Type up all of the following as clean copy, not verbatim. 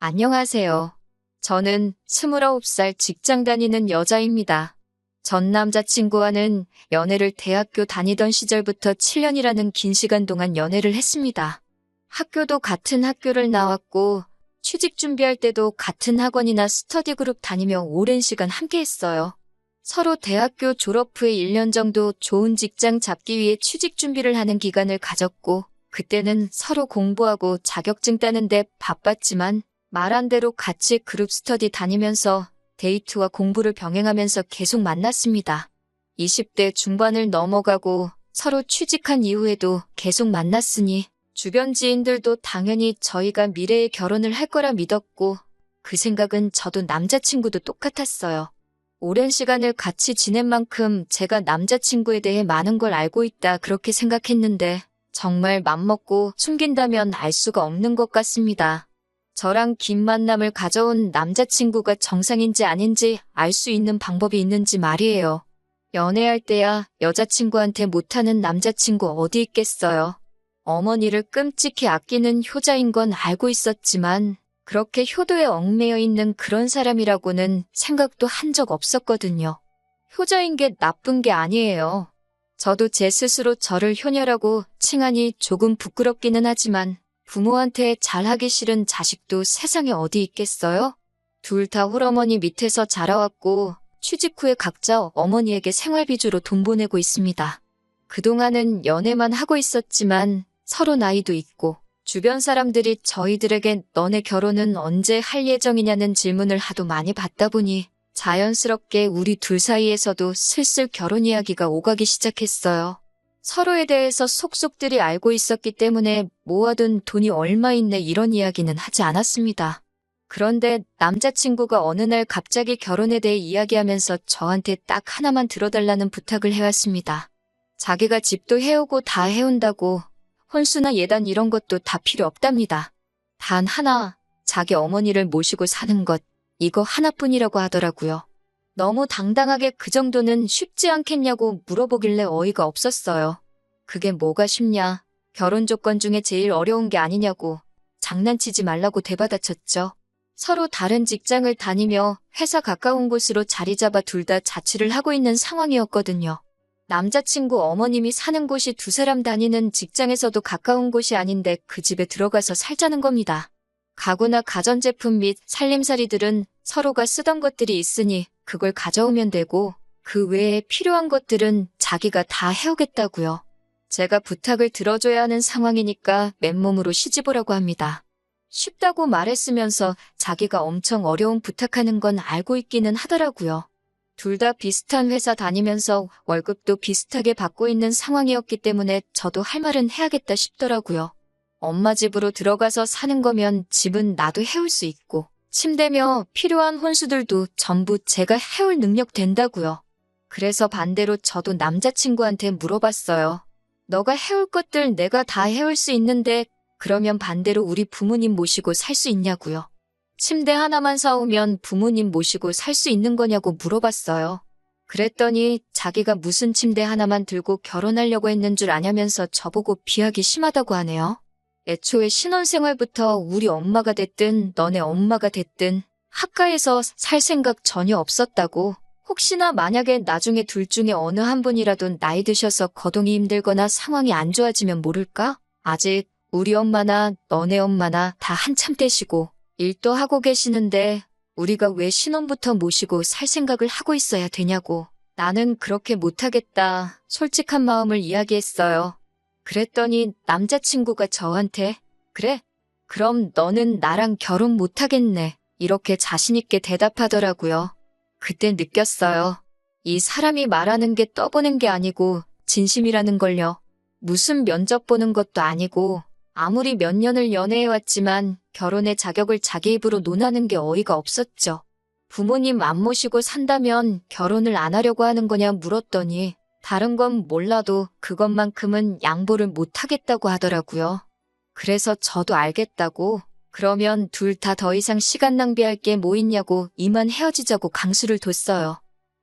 안녕하세요. 저는 29살 직장 다니는 여자입니다. 전 남자친구와는 연애를 대학교 다니던 시절부터 7년이라는 긴 시간 동안 연애를 했습니다. 학교도 같은 학교를 나왔고 취직 준비할 때도 같은 학원이나 스터디 그룹 다니며 오랜 시간 함께 했어요. 서로 대학교 졸업 후에 1년 정도 좋은 직장 잡기 위해 취직 준비를 하는 기간을 가졌고 그때는 서로 공부하고 자격증 따는데 바빴지만 말한 대로 같이 그룹 스터디 다니면서 데이트와 공부를 병행하면서 계속 만났습니다. 20대 중반을 넘어가고 서로 취직한 이후에도 계속 만났으니 주변 지인들도 당연히 저희가 미래에 결혼을 할 거라 믿었고 그 생각은 저도 남자친구도 똑같았어요. 오랜 시간을 같이 지낸 만큼 제가 남자친구에 대해 많은 걸 알고 있다 그렇게 생각했는데 정말 맘먹고 숨긴다면 알 수가 없는 것 같습니다. 저랑 긴 만남을 가져온 남자친구가 정상인지 아닌지 알 수 있는 방법이 있는지 말이에요. 연애할 때야 여자친구한테 못하는 남자친구 어디 있겠어요. 어머니를 끔찍히 아끼는 효자인 건 알고 있었지만 그렇게 효도에 얽매여 있는 그런 사람이라고는 생각도 한 적 없었거든요. 효자인 게 나쁜 게 아니에요. 저도 제 스스로 저를 효녀라고 칭하니 조금 부끄럽기는 하지만 부모한테 잘하기 싫은 자식도 세상에 어디 있겠어요? 둘 다 홀어머니 밑에서 자라왔고 취직 후에 각자 어머니에게 생활비주로 돈 보내고 있습니다. 그동안은 연애만 하고 있었지만 서로 나이도 있고 주변 사람들이 저희들에게 너네 결혼은 언제 할 예정이냐는 질문을 하도 많이 받다 보니 자연스럽게 우리 둘 사이에서도 슬슬 결혼 이야기가 오가기 시작했어요. 서로에 대해서 속속들이 알고 있었기 때문에 모아둔 돈이 얼마 있네 이런 이야기는 하지 않았습니다. 그런데 남자친구가 어느 날 갑자기 결혼에 대해 이야기하면서 저한테 딱 하나만 들어달라는 부탁을 해왔습니다. 자기가 집도 해오고 다 해온다고 혼수나 예단 이런 것도 다 필요 없답니다. 단 하나, 자기 어머니를 모시고 사는 것, 이거 하나뿐이라고 하더라고요. 너무 당당하게 그 정도는 쉽지 않겠냐고 물어보길래 어이가 없었어요. 그게 뭐가 쉽냐? 결혼 조건 중에 제일 어려운 게 아니냐고 장난치지 말라고 되받아쳤죠. 서로 다른 직장을 다니며 회사 가까운 곳으로 자리 잡아 둘 다 자취를 하고 있는 상황이었거든요. 남자친구 어머님이 사는 곳이 두 사람 다니는 직장에서도 가까운 곳이 아닌데 그 집에 들어가서 살자는 겁니다. 가구나 가전제품 및 살림살이들은 서로가 쓰던 것들이 있으니 그걸 가져오면 되고 그 외에 필요한 것들은 자기가 다 해오겠다고요. 제가 부탁을 들어줘야 하는 상황이니까 맨몸으로 시집오라고 합니다. 쉽다고 말했으면서 자기가 엄청 어려운 부탁하는 건 알고 있기는 하더라고요. 둘 다 비슷한 회사 다니면서 월급도 비슷하게 받고 있는 상황이었기 때문에 저도 할 말은 해야겠다 싶더라고요. 엄마 집으로 들어가서 사는 거면 집은 나도 해올 수 있고 침대며 필요한 혼수들도 전부 제가 해올 능력 된다고요. 그래서 반대로 저도 남자친구한테 물어봤어요. 너가 해올 것들 내가 다 해올 수 있는데 그러면 반대로 우리 부모님 모시고 살 수 있냐고요. 침대 하나만 사오면 부모님 모시고 살 수 있는 거냐고 물어봤어요. 그랬더니 자기가 무슨 침대 하나만 들고 결혼하려고 했는 줄 아냐면서 저보고 비하기 심하다고 하네요. 애초에 신혼생활부터 우리 엄마가 됐든 너네 엄마가 됐든 학가에서 살 생각 전혀 없었다고. 혹시나 만약에 나중에 둘 중에 어느 한 분이라도 나이 드셔서 거동이 힘들거나 상황이 안 좋아지면 모를까? 아직 우리 엄마나 너네 엄마나 다 한참 되시고 일도 하고 계시는데 우리가 왜 신혼부터 모시고 살 생각을 하고 있어야 되냐고. 나는 그렇게 못하겠다. 솔직한 마음을 이야기했어요. 그랬더니 남자친구가 저한테 그래? 그럼 너는 나랑 결혼 못하겠네. 이렇게 자신있게 대답하더라고요. 그때 느꼈어요. 이 사람이 말하는 게 떠보는 게 아니고 진심이라는 걸요. 무슨 면접 보는 것도 아니고 아무리 몇 년을 연애해왔지만 결혼의 자격을 자기 입으로 논하는 게 어이가 없었죠. 부모님 안 모시고 산다면 결혼을 안 하려고 하는 거냐 물었더니 다른 건 몰라도 그것만큼은 양보를 못 하겠다고 하더라고요. 그래서 저도 알겠다고 그러면 둘 다 더 이상 시간 낭비할 게 뭐 있냐고 이만 헤어지자고 강수를 뒀어요.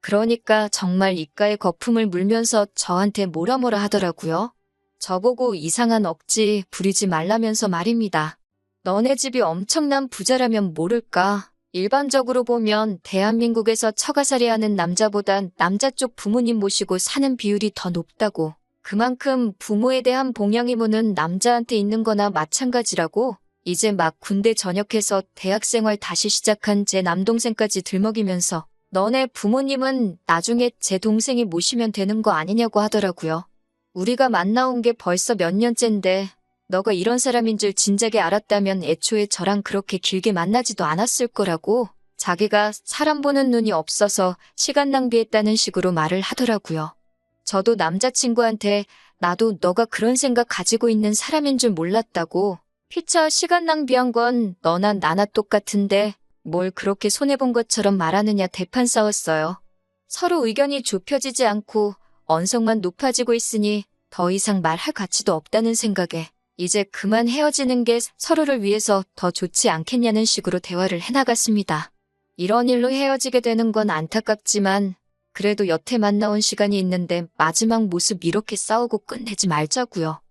그러니까 정말 입가에 거품을 물면서 저한테 뭐라 하더라고요. 저보고 이상한 억지 부리지 말라면서 말입니다. 너네 집이 엄청난 부자라면 모를까? 일반적으로 보면 대한민국에서 처가살이하는 남자보단 남자 쪽 부모님 모시고 사는 비율이 더 높다고. 그만큼 부모에 대한 봉양 의무는 남자한테 있는 거나 마찬가지라고. 이제 막 군대 전역해서 대학생활 다시 시작한 제 남동생까지 들먹이면서 너네 부모님은 나중에 제 동생이 모시면 되는 거 아니냐고 하더라고요. 우리가 만나온 게 벌써 몇 년째인데 너가 이런 사람인 줄 진작에 알았다면 애초에 저랑 그렇게 길게 만나지도 않았을 거라고. 자기가 사람 보는 눈이 없어서 시간 낭비했다는 식으로 말을 하더라고요. 저도 남자친구한테 나도 너가 그런 생각 가지고 있는 사람인 줄 몰랐다고. 피차 시간 낭비한 건 너나 나나 똑같은데 뭘 그렇게 손해본 것처럼 말하느냐 대판 싸웠어요. 서로 의견이 좁혀지지 않고 언성만 높아지고 있으니 더 이상 말할 가치도 없다는 생각에 이제 그만 헤어지는 게 서로를 위해서 더 좋지 않겠냐는 식으로 대화를 해나갔습니다. 이런 일로 헤어지게 되는 건 안타깝지만 그래도 여태 만나온 시간이 있는데 마지막 모습 이렇게 싸우고 끝내지 말자고요.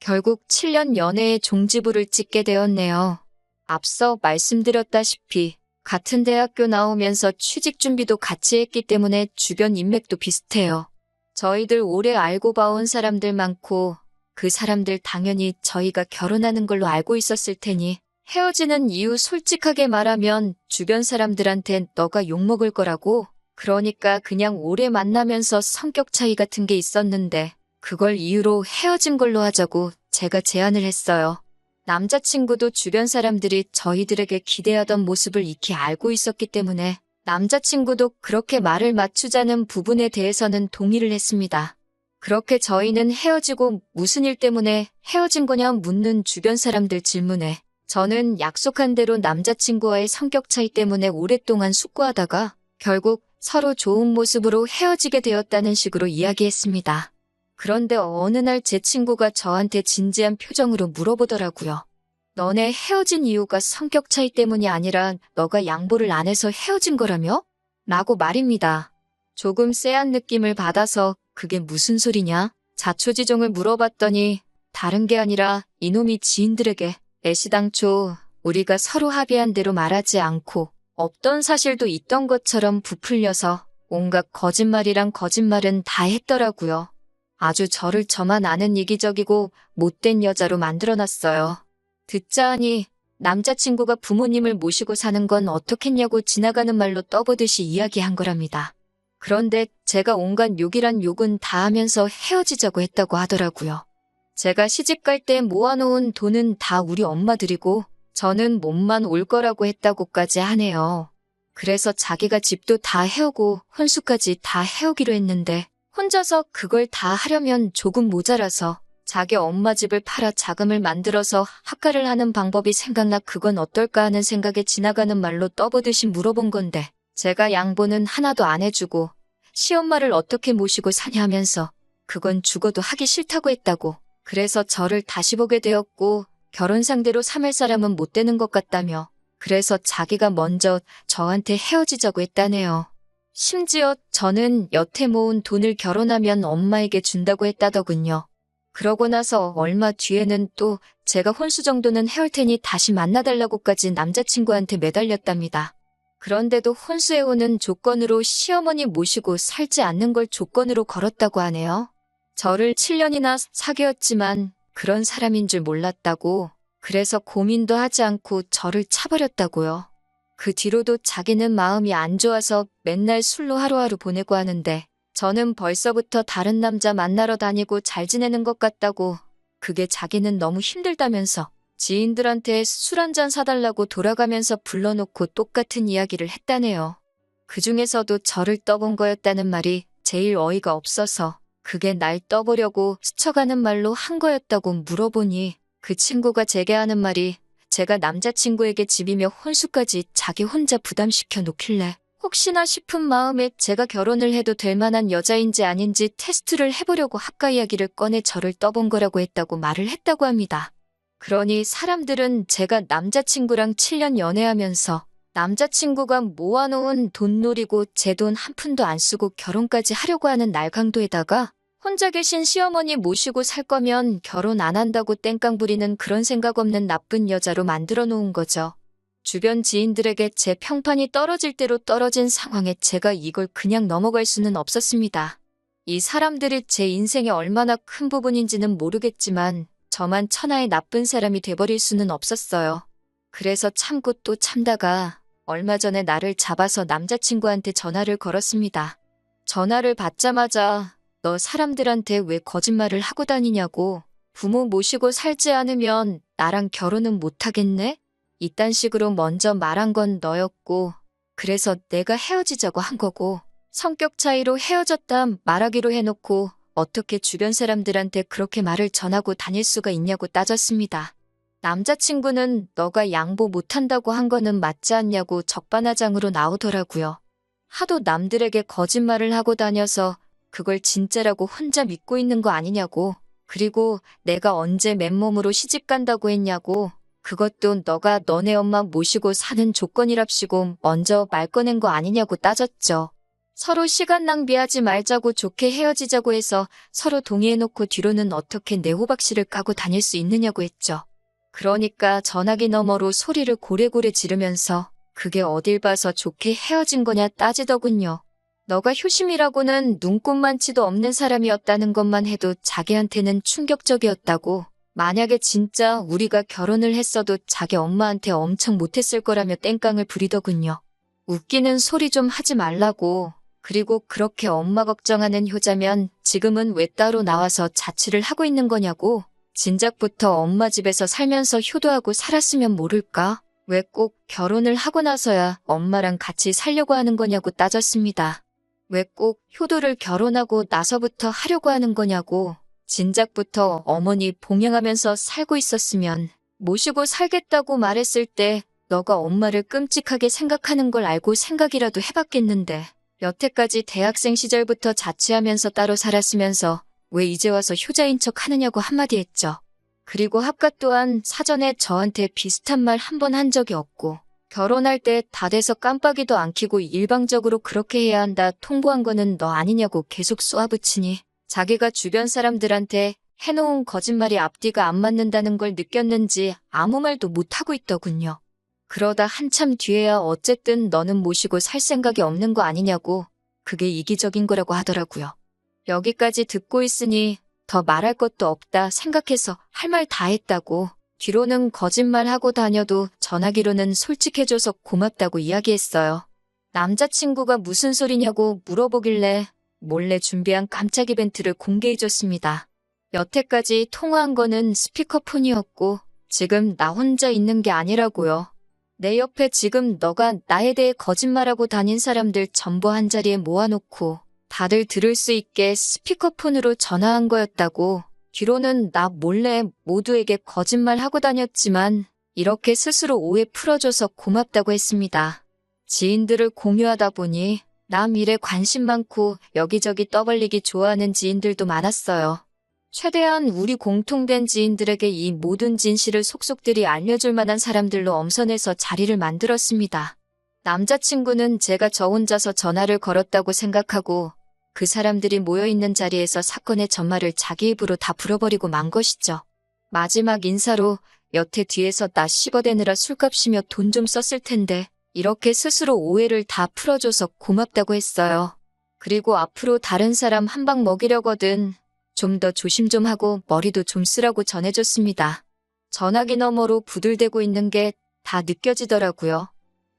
결국 7년 연애의 종지부를 찍게 되었네요. 앞서 말씀드렸다시피 같은 대학교 나오면서 취직 준비도 같이 했기 때문에 주변 인맥도 비슷해요. 저희들 오래 알고 봐온 사람들 많고 그 사람들 당연히 저희가 결혼하는 걸로 알고 있었을 테니 헤어지는 이유 솔직하게 말하면 주변 사람들한텐 너가 욕먹을 거라고. 그러니까 그냥 오래 만나면서 성격 차이 같은 게 있었는데 그걸 이유로 헤어진 걸로 하자고 제가 제안을 했어요. 남자친구도 주변 사람들이 저희들에게 기대하던 모습을 익히 알고 있었기 때문에 남자친구도 그렇게 말을 맞추자는 부분에 대해서는 동의를 했습니다. 그렇게 저희는 헤어지고 무슨 일 때문에 헤어진 거냐 묻는 주변 사람들 질문에 저는 약속한 대로 남자친구와의 성격 차이 때문에 오랫동안 숙고하다가 결국 서로 좋은 모습으로 헤어지게 되었다는 식으로 이야기했습니다. 그런데 어느 날 제 친구가 저한테 진지한 표정으로 물어보더라고요. 너네 헤어진 이유가 성격 차이 때문이 아니라 너가 양보를 안 해서 헤어진 거라며? 라고 말입니다. 조금 쎄한 느낌을 받아서 그게 무슨 소리냐? 자초지종을 물어봤더니 다른 게 아니라 이놈이 지인들에게 애시당초 우리가 서로 합의한 대로 말하지 않고 없던 사실도 있던 것처럼 부풀려서 온갖 거짓말이랑 거짓말은 다 했더라고요. 아주 저를 저만 아는 이기적이고 못된 여자로 만들어놨어요. 듣자 하니 남자친구가 부모님을 모시고 사는 건 어떻겠냐고 지나가는 말로 떠보듯이 이야기한 거랍니다. 그런데 제가 온갖 욕이란 욕은 다 하면서 헤어지자고 했다고 하더라고요. 제가 시집갈 때 모아놓은 돈은 다 우리 엄마 드리고 저는 몸만 올 거라고 했다고까지 하네요. 그래서 자기가 집도 다 해오고 혼수까지 다 해오기로 했는데 혼자서 그걸 다 하려면 조금 모자라서 자기 엄마 집을 팔아 자금을 만들어서 학가를 하는 방법이 생각나 그건 어떨까 하는 생각에 지나가는 말로 떠보듯이 물어본 건데 제가 양보는 하나도 안 해주고 시엄마를 어떻게 모시고 사냐 하면서 그건 죽어도 하기 싫다고 했다고. 그래서 저를 다시 보게 되었고 결혼 상대로 삼을 사람은 못 되는 것 같다며 그래서 자기가 먼저 저한테 헤어지자고 했다네요. 심지어 저는 여태 모은 돈을 결혼하면 엄마에게 준다고 했다더군요. 그러고 나서 얼마 뒤에는 또 제가 혼수 정도는 해올 테니 다시 만나달라고까지 남자친구한테 매달렸답니다. 그런데도 혼수해오는 조건으로 시어머니 모시고 살지 않는 걸 조건으로 걸었다고 하네요. 저를 7년이나 사귀었지만 그런 사람인 줄 몰랐다고. 그래서 고민도 하지 않고 저를 차버렸다고요. 그 뒤로도 자기는 마음이 안 좋아서 맨날 술로 하루하루 보내고 하는데 저는 벌써부터 다른 남자 만나러 다니고 잘 지내는 것 같다고. 그게 자기는 너무 힘들다면서 지인들한테 술 한잔 사달라고 돌아가면서 불러놓고 똑같은 이야기를 했다네요. 그중에서도 저를 떠본 거였다는 말이 제일 어이가 없어서 그게 날 떠보려고 스쳐가는 말로 한 거였다고 물어보니 그 친구가 제게 하는 말이 제가 남자친구에게 집이며 혼수까지 자기 혼자 부담시켜 놓길래 혹시나 싶은 마음에 제가 결혼을 해도 될 만한 여자인지 아닌지 테스트를 해보려고 학가 이야기를 꺼내 저를 떠본 거라고 했다고 말을 했다고 합니다. 그러니 사람들은 제가 남자친구랑 7년 연애하면서 남자친구가 모아놓은 돈 노리고 제 돈 한 푼도 안 쓰고 결혼까지 하려고 하는 날강도에다가 혼자 계신 시어머니 모시고 살 거면 결혼 안 한다고 땡깡 부리는 그런 생각 없는 나쁜 여자로 만들어 놓은 거죠. 주변 지인들에게 제 평판이 떨어질 대로 떨어진 상황에 제가 이걸 그냥 넘어갈 수는 없었습니다. 이 사람들이 제 인생의 얼마나 큰 부분인지는 모르겠지만 저만 천하의 나쁜 사람이 돼버릴 수는 없었어요. 그래서 참고 또 참다가 얼마 전에 나를 잡아서 남자친구한테 전화를 걸었습니다. 전화를 받자마자 너 사람들한테 왜 거짓말을 하고 다니냐고, 부모 모시고 살지 않으면 나랑 결혼은 못하겠네? 이딴 식으로 먼저 말한 건 너였고, 그래서 내가 헤어지자고 한 거고, 성격 차이로 헤어졌다 말하기로 해놓고 어떻게 주변 사람들한테 그렇게 말을 전하고 다닐 수가 있냐고 따졌습니다. 남자친구는 너가 양보 못한다고 한 거는 맞지 않냐고 적반하장으로 나오더라고요. 하도 남들에게 거짓말을 하고 다녀서 그걸 진짜라고 혼자 믿고 있는 거 아니냐고, 그리고 내가 언제 맨몸으로 시집 간다고 했냐고, 그것도 너가 너네 엄마 모시고 사는 조건이랍시고 먼저 말 꺼낸 거 아니냐고 따졌죠. 서로 시간 낭비하지 말자고 좋게 헤어지자고 해서 서로 동의해놓고 뒤로는 어떻게 내 호박씨를 까고 다닐 수 있느냐고 했죠. 그러니까 전화기 너머로 소리를 고래고래 지르면서 그게 어딜 봐서 좋게 헤어진 거냐 따지더군요. 너가 효심이라고는 눈꼽만치도 없는 사람이었다는 것만 해도 자기한테는 충격적이었다고, 만약에 진짜 우리가 결혼을 했어도 자기 엄마한테 엄청 못했을 거라며 땡깡을 부리더군요. 웃기는 소리 좀 하지 말라고, 그리고 그렇게 엄마 걱정하는 효자면 지금은 왜 따로 나와서 자취를 하고 있는 거냐고, 진작부터 엄마 집에서 살면서 효도하고 살았으면 모를까? 왜 꼭 결혼을 하고 나서야 엄마랑 같이 살려고 하는 거냐고 따졌습니다. 왜 꼭 효도를 결혼하고 나서부터 하려고 하는 거냐고, 진작부터 어머니 봉양하면서 살고 있었으면 모시고 살겠다고 말했을 때 너가 엄마를 끔찍하게 생각하는 걸 알고 생각이라도 해봤겠는데, 여태까지 대학생 시절부터 자취하면서 따로 살았으면서 왜 이제 와서 효자인 척 하느냐고 한마디 했죠. 그리고 합가 또한 사전에 저한테 비슷한 말 한 번 한 적이 없고, 결혼할 때 다 돼서 깜빡이도 안 켜고 일방적으로 그렇게 해야 한다 통보한 거는 너 아니냐고 계속 쏘아붙이니 자기가 주변 사람들한테 해놓은 거짓말이 앞뒤가 안 맞는다는 걸 느꼈는지 아무 말도 못하고 있더군요. 그러다 한참 뒤에야 어쨌든 너는 모시고 살 생각이 없는 거 아니냐고, 그게 이기적인 거라고 하더라고요. 여기까지 듣고 있으니 더 말할 것도 없다 생각해서 할 말 다 했다고, 뒤로는 거짓말하고 다녀도 전화기로는 솔직해줘서 고맙다고 이야기했어요. 남자친구가 무슨 소리냐고 물어보길래 몰래 준비한 깜짝 이벤트를 공개해줬습니다. 여태까지 통화한 거는 스피커폰이었고 지금 나 혼자 있는 게 아니라고요. 내 옆에 지금 너가 나에 대해 거짓말하고 다닌 사람들 전부 한자리에 모아놓고 다들 들을 수 있게 스피커폰으로 전화한 거였다고. 뒤로는 나 몰래 모두에게 거짓말하고 다녔지만 이렇게 스스로 오해 풀어줘서 고맙다고 했습니다. 지인들을 공유하다 보니 남 일에 관심 많고 여기저기 떠벌리기 좋아하는 지인들도 많았어요. 최대한 우리 공통된 지인들에게 이 모든 진실을 속속들이 알려줄 만한 사람들로 엄선해서 자리를 만들었습니다. 남자친구는 제가 저 혼자서 전화를 걸었다고 생각하고 그 사람들이 모여있는 자리에서 사건의 전말을 자기 입으로 다 불어버리고 만 것이죠. 마지막 인사로 여태 뒤에서 나 씹어대느라 술값이며 돈 좀 썼을 텐데 이렇게 스스로 오해를 다 풀어줘서 고맙다고 했어요. 그리고 앞으로 다른 사람 한 방 먹이려거든 좀 더 조심 좀 하고 머리도 좀 쓰라고 전해줬습니다. 전화기 너머로 부들대고 있는 게 다 느껴지더라고요.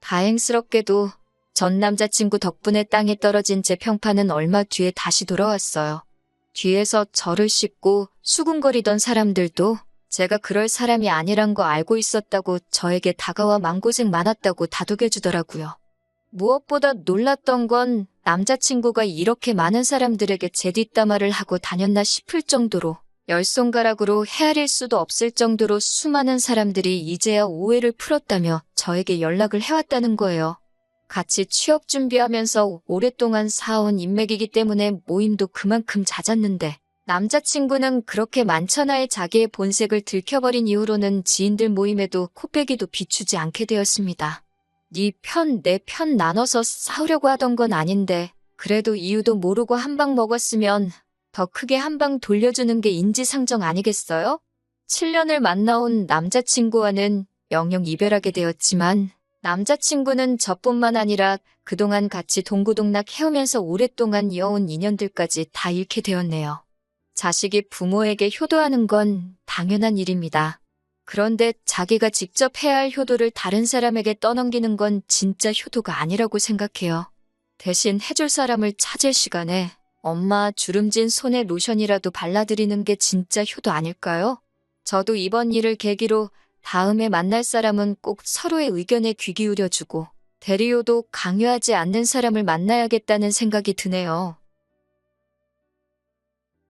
다행스럽게도 전 남자친구 덕분에 땅에 떨어진 제 평판은 얼마 뒤에 다시 돌아왔어요. 뒤에서 저를 씹고 수군거리던 사람들도 제가 그럴 사람이 아니란 거 알고 있었다고 저에게 다가와 맘고생 많았다고 다독여주더라고요. 무엇보다 놀랐던 건 남자친구가 이렇게 많은 사람들에게 제 뒷담화를 하고 다녔나 싶을 정도로 열 손가락으로 헤아릴 수도 없을 정도로 수많은 사람들이 이제야 오해를 풀었다며 저에게 연락을 해왔다는 거예요. 같이 취업 준비하면서 오랫동안 쌓아온 인맥이기 때문에 모임도 그만큼 잦았는데 남자친구는 그렇게 만천하에 자기의 본색을 들켜버린 이후로는 지인들 모임에도 코빼기도 비추지 않게 되었습니다. 네 편, 내 편 나눠서 싸우려고 하던 건 아닌데 그래도 이유도 모르고 한 방 먹었으면 더 크게 한 방 돌려주는 게 인지상정 아니겠어요? 7년을 만나온 남자친구와는 영영 이별하게 되었지만 남자친구는 저뿐만 아니라 그동안 같이 동고동락 해오면서 오랫동안 이어온 인연들까지 다 잃게 되었네요. 자식이 부모에게 효도하는 건 당연한 일입니다. 그런데 자기가 직접 해야 할 효도를 다른 사람에게 떠넘기는 건 진짜 효도가 아니라고 생각해요. 대신 해줄 사람을 찾을 시간에 엄마 주름진 손에 로션이라도 발라드리는 게 진짜 효도 아닐까요? 저도 이번 일을 계기로 다음에 만날 사람은 꼭 서로의 의견에 귀 기울여주고 대리효도 강요하지 않는 사람을 만나야겠다는 생각이 드네요.